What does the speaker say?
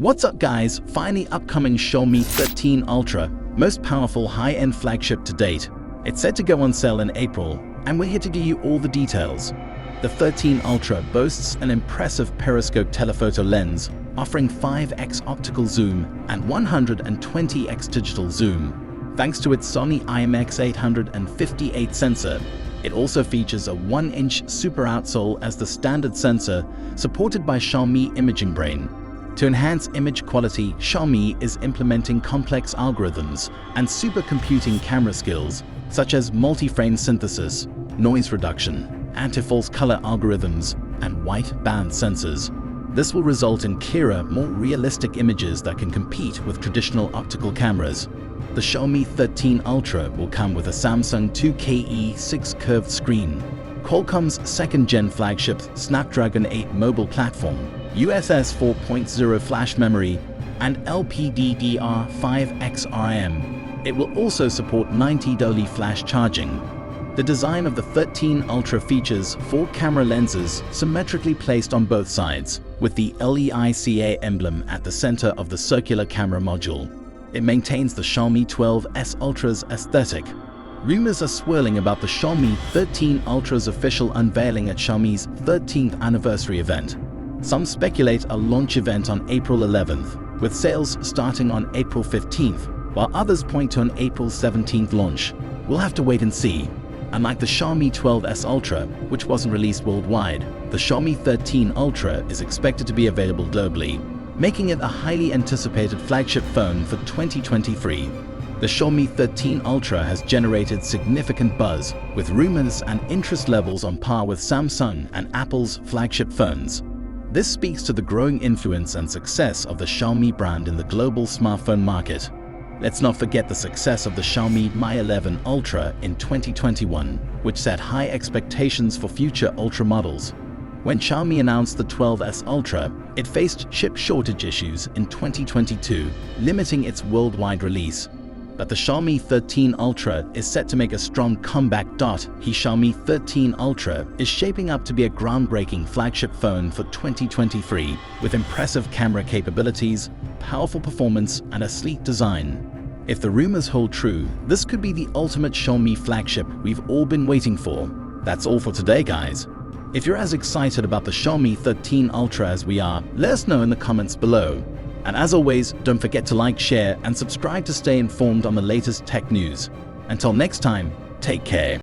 What's up guys, finally upcoming Xiaomi 13 Ultra, most powerful high-end flagship to date. It's set to go on sale in April, and we're here to give you all the details. The 13 Ultra boasts an impressive periscope telephoto lens, offering 5x optical zoom and 120x digital zoom. Thanks to its Sony IMX858 sensor, it also features a 1-inch Super Outsole as the standard sensor, supported by Xiaomi Imaging Brain. To enhance image quality, Xiaomi is implementing complex algorithms and supercomputing camera skills, such as multi-frame synthesis, noise reduction, anti-false color algorithms, and white band sensors. This will result in clearer, more realistic images that can compete with traditional optical cameras. The Xiaomi 13 Ultra will come with a Samsung 2KE6 curved screen, Qualcomm's 2nd-gen flagship Snapdragon 8 mobile platform, USS 4.0 flash memory, and LPDDR5X-RAM. It will also support 90W flash charging. The design of the 13 Ultra features 4 camera lenses symmetrically placed on both sides, with the LEICA emblem at the center of the circular camera module. It maintains the Xiaomi 12S Ultra's aesthetic. Rumors are swirling about the Xiaomi 13 Ultra's official unveiling at Xiaomi's 13th anniversary event. Some speculate a launch event on April 11th, with sales starting on April 15th, while others point to an April 17th launch. We'll have to wait and see. Unlike the Xiaomi 12S Ultra, which wasn't released worldwide, the Xiaomi 13 Ultra is expected to be available globally, making it a highly anticipated flagship phone for 2023. The Xiaomi 13 Ultra has generated significant buzz, with rumors and interest levels on par with Samsung and Apple's flagship phones. This speaks to the growing influence and success of the Xiaomi brand in the global smartphone market. Let's not forget the success of the Xiaomi Mi 11 Ultra in 2021, which set high expectations for future Ultra models. When Xiaomi announced the 12S Ultra, it faced chip shortage issues in 2022, limiting its worldwide release. But the Xiaomi 13 Ultra is set to make a strong comeback. Xiaomi 13 Ultra is shaping up to be a groundbreaking flagship phone for 2023, with impressive camera capabilities, powerful performance, and a sleek design. If the rumors hold true, this could be the ultimate Xiaomi flagship we've all been waiting for. That's all for today, guys. If you're as excited about the Xiaomi 13 Ultra as we are, let us know in the comments below. And as always, don't forget to like, share, and subscribe to stay informed on the latest tech news. Until next time, take care.